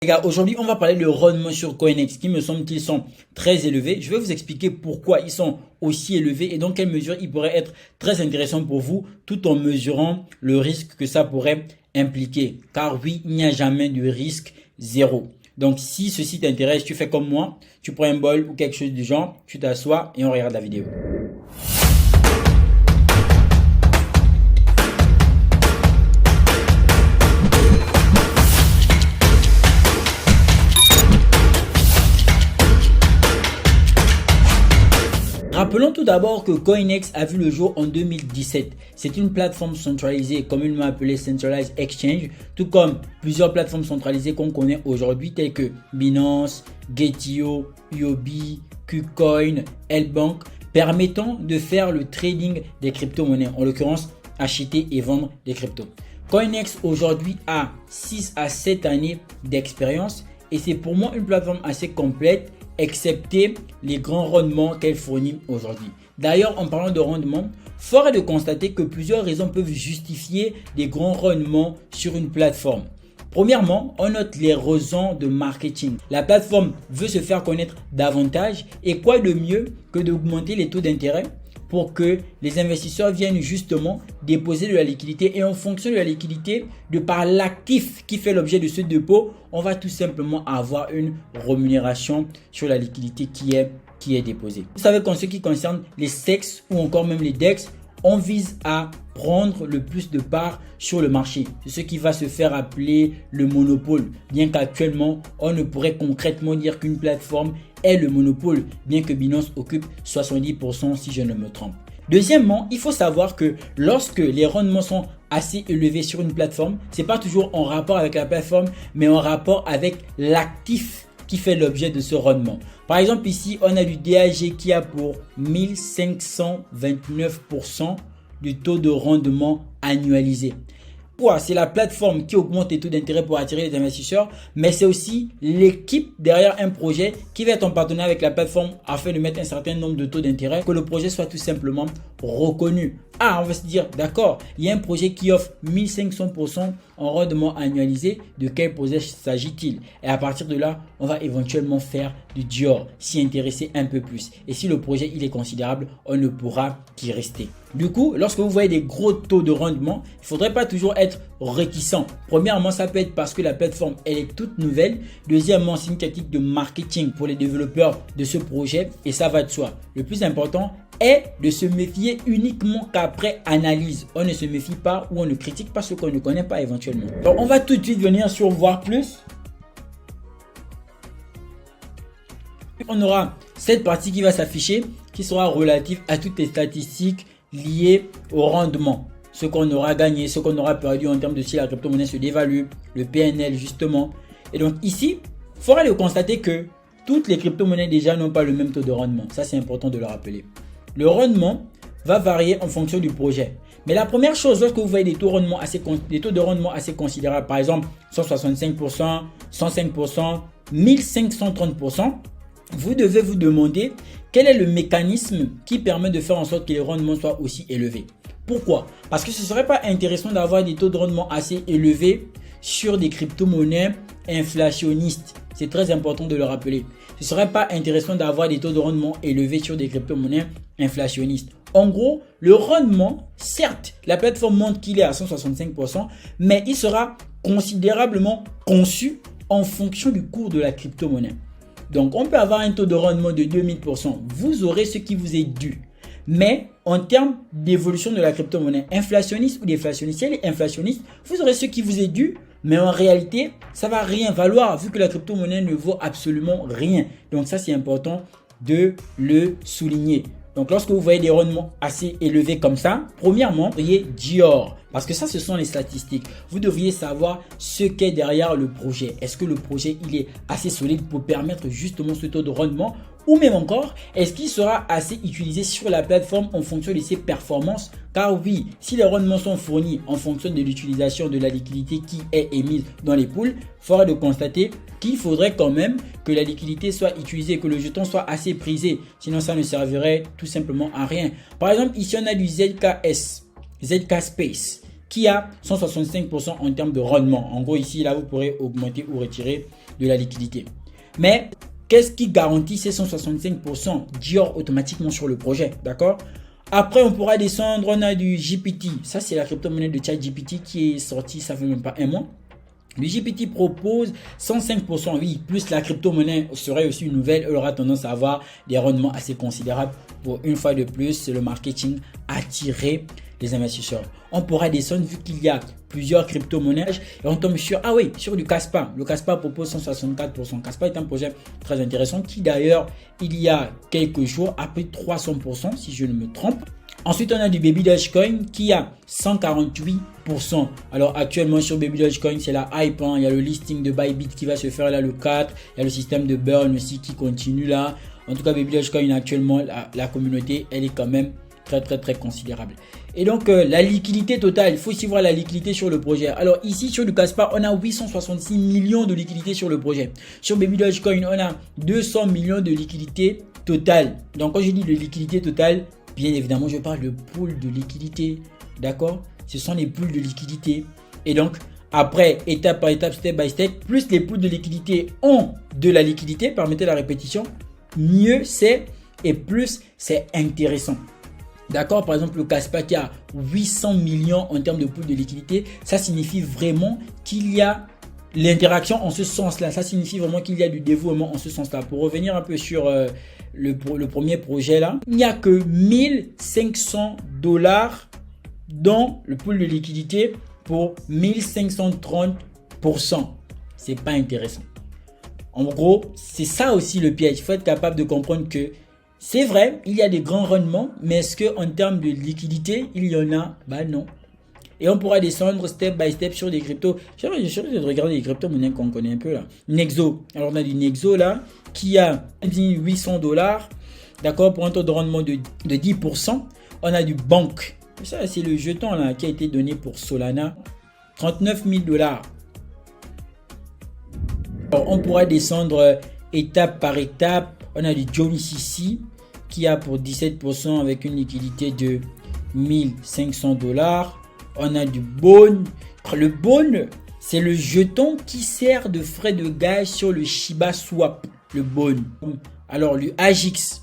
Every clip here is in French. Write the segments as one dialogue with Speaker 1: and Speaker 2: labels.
Speaker 1: Les gars, aujourd'hui, on va parler de rendement sur CoinEx qui me semble qu'ils sont très élevés. Je vais vous expliquer pourquoi ils sont aussi élevés et dans quelle mesure ils pourraient être très intéressants pour vous tout en mesurant le risque que ça pourrait impliquer. Car oui, il n'y a jamais de risque zéro. Donc, si ceci t'intéresse, tu fais comme moi, tu prends un bol ou quelque chose du genre, tu t'assois et on regarde la vidéo. Rappelons tout d'abord que CoinEx a vu le jour en 2017. C'est une plateforme centralisée, communément appelée Centralized Exchange, tout comme plusieurs plateformes centralisées qu'on connaît aujourd'hui telles que Binance, Gate.io, UOB, KuCoin, L-Bank, permettant de faire le trading des crypto-monnaies, en l'occurrence acheter et vendre des cryptos. CoinEx aujourd'hui a 6 à 7 années d'expérience et c'est pour moi une plateforme assez complète, excepté les grands rendements qu'elle fournit aujourd'hui. D'ailleurs, en parlant de rendement, fort est de constater que plusieurs raisons peuvent justifier des grands rendements sur une plateforme. Premièrement, on note les raisons de marketing. La plateforme veut se faire connaître davantage et quoi de mieux que d'augmenter les taux d'intérêt pour que les investisseurs viennent justement déposer de la liquidité et en fonction de la liquidité, de par l'actif qui fait l'objet de ce dépôt, on va tout simplement avoir une rémunération sur la liquidité qui est déposée. Vous savez qu'en ce qui concerne les SEX ou encore même les DEX, on vise à prendre le plus de parts sur le marché. C'est ce qui va se faire appeler le monopole. Bien qu'actuellement, on ne pourrait concrètement dire qu'une plateforme est le monopole, bien que Binance occupe 70% si je ne me trompe. Deuxièmement, il faut savoir que lorsque les rendements sont assez élevés sur une plateforme, ce n'est pas toujours en rapport avec la plateforme, mais en rapport avec l'actif qui fait l'objet de ce rendement. Par exemple, ici, on a du DAG qui a pour 1529% du taux de rendement annualisé. C'est la plateforme qui augmente les taux d'intérêt pour attirer les investisseurs, mais c'est aussi l'équipe derrière un projet qui va être en partenariat avec la plateforme afin de mettre un certain nombre de taux d'intérêt, que le projet soit tout simplement reconnu. On va se dire, d'accord, il y a un projet qui offre 1500% en rendement annualisé, de quel projet s'agit-il? Et à partir de là, on va éventuellement faire du Dior, s'y intéresser un peu plus. Et si le projet il est considérable, on ne pourra qu'y rester. Du coup, lorsque vous voyez des gros taux de rendement, il ne faudrait pas toujours être réticent. Premièrement, ça peut être parce que la plateforme elle est toute nouvelle. Deuxièmement, c'est une tactique de marketing pour les développeurs de ce projet et ça va de soi. Le plus important est de se méfier uniquement qu'après analyse. On ne se méfie pas ou on ne critique pas ce qu'on ne connaît pas éventuellement. Donc, on va tout de suite venir sur voir plus. On aura cette partie qui va s'afficher qui sera relative à toutes les statistiques liées au rendement. Ce qu'on aura gagné, ce qu'on aura perdu en termes de si la crypto-monnaie se dévalue, le PNL justement. Et donc ici, il faudra le constater que toutes les crypto-monnaies déjà n'ont pas le même taux de rendement. Ça, c'est important de le rappeler. Le rendement va varier en fonction du projet. Mais la première chose, lorsque vous voyez des taux de rendement assez considérables, par exemple 165%, 105%, 1530%, vous devez vous demander quel est le mécanisme qui permet de faire en sorte que les rendements soient aussi élevés. Pourquoi? Parce que ce ne serait pas intéressant d'avoir des taux de rendement assez élevés sur des crypto-monnaies inflationnistes. C'est très important de le rappeler. Ce ne serait pas intéressant d'avoir des taux de rendement élevés sur des crypto-monnaies inflationnistes. En gros, le rendement, certes, la plateforme montre qu'il est à 165%, mais il sera considérablement conçu en fonction du cours de la crypto-monnaie. Donc, on peut avoir un taux de rendement de 2000%. Vous aurez ce qui vous est dû. Mais en termes d'évolution de la crypto-monnaie inflationniste ou déflationniste, si elle est inflationniste, vous aurez ce qui vous est dû. Mais en réalité, ça ne va rien valoir vu que la crypto-monnaie ne vaut absolument rien. Donc ça, c'est important de le souligner. Donc lorsque vous voyez des rendements assez élevés comme ça, premièrement, voyez Dior. Parce que ça, ce sont les statistiques. Vous devriez savoir ce qu'est derrière le projet. Est-ce que le projet il est assez solide pour permettre justement ce taux de rendement? Ou même encore, est-ce qu'il sera assez utilisé sur la plateforme en fonction de ses performances? Car oui, si les rendements sont fournis en fonction de l'utilisation de la liquidité qui est émise dans les pools, il faudra de constater qu'il faudrait quand même que la liquidité soit utilisée, que le jeton soit assez prisé. Sinon, ça ne servirait tout simplement à rien. Par exemple, ici, on a du ZK Space. qui a 165% en termes de rendement. En gros, ici, là, vous pourrez augmenter ou retirer de la liquidité. Mais qu'est-ce qui garantit ces 165% Dior automatiquement sur le projet, d'accord? Après, on pourra descendre, on a du GPT. Ça, c'est la crypto-monnaie de ChatGPT qui est sortie, ça fait même pas un mois. Le GPT propose 105%, oui, plus la crypto-monnaie serait aussi une nouvelle, elle aura tendance à avoir des rendements assez considérables pour une fois de plus, le marketing attirer les investisseurs. On pourra descendre vu qu'il y a plusieurs crypto-monnaies et on tombe sur, ah oui, sur du Caspa. Le Caspa propose 164%. Caspa est un projet très intéressant qui d'ailleurs, il y a quelques jours a pris 300% si je ne me trompe. Ensuite, on a du Baby Dogecoin qui a 148%. Alors actuellement sur Baby Dogecoin, c'est la hype. Il y a le listing de Bybit qui va se faire là le 4. Il y a le système de burn aussi qui continue là. En tout cas, Baby Dogecoin actuellement, la communauté, elle est quand même très considérable. Et donc la liquidité totale, il faut aussi voir la liquidité sur le projet. Alors ici sur le Caspa, on a 866 millions de liquidités sur le projet. Sur Baby Dogecoin, on a 200 millions de liquidités totale. Donc quand je dis de liquidité totale, bien évidemment, je parle de pool de liquidité. D'accord? Ce sont les pools de liquidité. Et donc, après, étape par étape, step by step, plus les pools de liquidité ont de la liquidité, permettez la répétition, mieux c'est et plus c'est intéressant. D'accord? Par exemple, le Caspa qui a 800 millions en termes de pool de liquidité, ça signifie vraiment qu'il y a l'interaction en ce sens-là. Ça signifie vraiment qu'il y a du dévouement en ce sens-là. Pour revenir un peu sur le premier projet là, il n'y a que 1500 $ dans le pool de liquidité pour 1530%. C'est pas intéressant. En gros, c'est ça aussi le piège. Il faut être capable de comprendre que c'est vrai, il y a des grands rendements, mais est-ce qu'en termes de liquidité, il y en a? Bah non. Et on pourra descendre step by step sur des cryptos. Je suis de regarder les crypto-monnaies qu'on connaît un peu là. Nexo. Alors on a du Nexo là qui a 800 $. D'accord, pour un taux de rendement de 10%. On a du Bank. Ça, c'est le jeton là qui a été donné pour Solana. 39 000 $. Alors, on pourra descendre étape par étape. On a du Johnny CC qui a pour 17% avec une liquidité de 1500 $. On a du Bone. Le Bone, c'est le jeton qui sert de frais de gage sur le Shiba Swap. Le Bone. Alors, le AGX,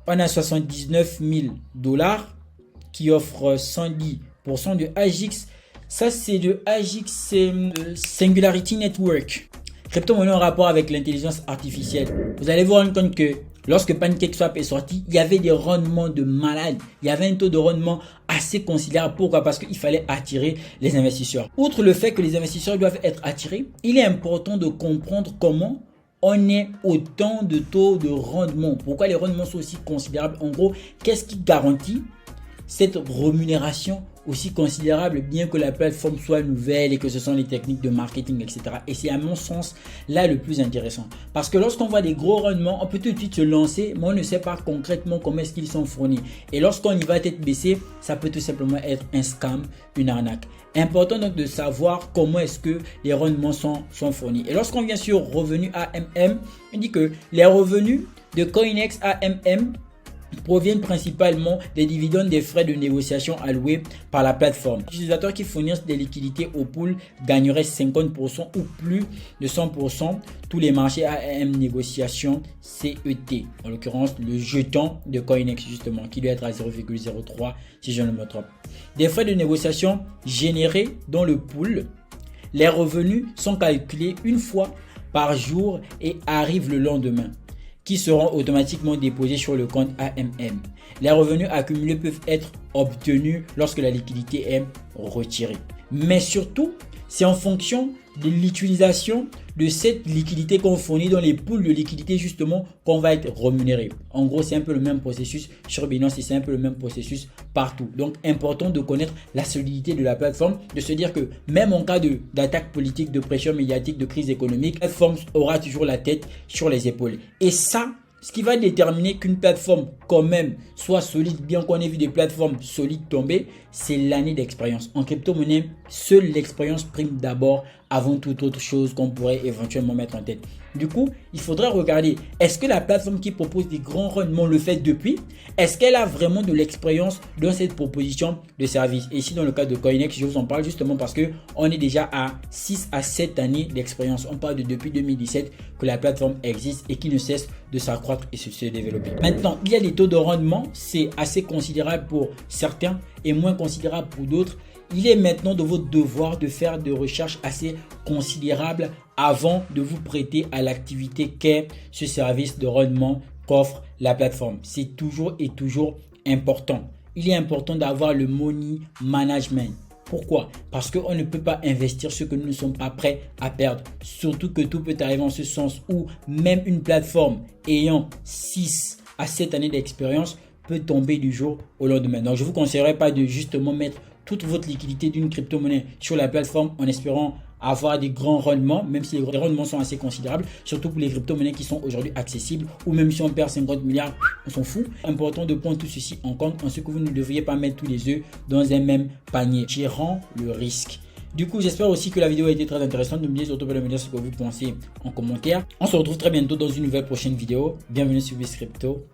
Speaker 1: on a 79 000 $ qui offre 110% de AGX. Ça, c'est de AGX Singularity Network. Crypto-monnaie en rapport avec l'intelligence artificielle. Vous allez vous rendre compte que lorsque PancakeSwap est sorti, il y avait des rendements de malade. Il y avait un taux de rendement assez considérable. Pourquoi? Parce qu'il fallait attirer les investisseurs. Outre le fait que les investisseurs doivent être attirés, il est important de comprendre comment on est autant de taux de rendement. Pourquoi les rendements sont aussi considérables? En gros, qu'est-ce qui garantit cette rémunération aussi considérable, bien que la plateforme soit nouvelle et que ce sont les techniques de marketing, etc. Et c'est à mon sens là le plus intéressant. Parce que lorsqu'on voit des gros rendements, on peut tout de suite se lancer, mais on ne sait pas concrètement comment est-ce qu'ils sont fournis. Et lorsqu'on y va tête baissée, ça peut tout simplement être un scam, une arnaque. Important donc de savoir comment est-ce que les rendements sont fournis. Et lorsqu'on vient sur revenus AMM, on dit que les revenus de CoinEx AMM proviennent principalement des dividendes des frais de négociation alloués par la plateforme. Les utilisateurs qui fournissent des liquidités au pool gagneraient 50% ou plus de 100% tous les marchés AM négociation CET. En l'occurrence, le jeton de CoinEx justement qui doit être à 0,03 si je ne me trompe. Des frais de négociation générés dans le pool. Les revenus sont calculés une fois par jour et arrivent le lendemain, qui seront automatiquement déposés sur le compte AMM. Les revenus accumulés peuvent être obtenus lorsque la liquidité est retirée. Mais surtout, c'est en fonction de l'utilisation de cette liquidité qu'on fournit dans les pools de liquidité justement qu'on va être rémunéré. En gros, c'est un peu le même processus sur Binance et c'est un peu le même processus partout. Donc, important de connaître la solidité de la plateforme, de se dire que même en cas d'attaque politique, de pression médiatique, de crise économique, la plateforme aura toujours la tête sur les épaules. Et ça, ce qui va déterminer qu'une plateforme quand même soit solide, bien qu'on ait vu des plateformes solides tomber, c'est l'année d'expérience. En crypto-monnaie, seule l'expérience prime d'abord avant toute autre chose qu'on pourrait éventuellement mettre en tête. Du coup, il faudra regarder, est-ce que la plateforme qui propose des grands rendements le fait depuis? Est-ce qu'elle a vraiment de l'expérience dans cette proposition de service? Et ici, dans le cas de Coinex, je vous en parle justement parce qu'on est déjà à 6 à 7 années d'expérience. On parle de depuis 2017 que la plateforme existe et qui ne cesse de s'accroître et se développer. Maintenant, il y a des taux de rendement, c'est assez considérable pour certains et moins considérable pour d'autres. Il est maintenant de votre devoir de faire des recherches assez considérables avant de vous prêter à l'activité qu'est ce service de rendement qu'offre la plateforme. C'est toujours et toujours important. Il est important d'avoir le money management. Pourquoi? Parce qu'on ne peut pas investir ce que nous ne sommes pas prêts à perdre. Surtout que tout peut arriver en ce sens où même une plateforme ayant 6 à 7 années d'expérience peut tomber du jour au lendemain. Donc, je ne vous conseillerais pas de justement mettre toute votre liquidité d'une crypto-monnaie sur la plateforme en espérant avoir des grands rendements, même si les rendements sont assez considérables, surtout pour les crypto-monnaies qui sont aujourd'hui accessibles, ou même si on perd 50 milliards, on s'en fout. Important de prendre tout ceci en compte, en ce que vous ne devriez pas mettre tous les œufs dans un même panier, gérant le risque. Du coup, j'espère aussi que la vidéo a été très intéressante. N'oubliez surtout pas de me dire ce que vous pensez en commentaire. On se retrouve très bientôt dans une nouvelle prochaine vidéo. Bienvenue sur Wiz Crypto.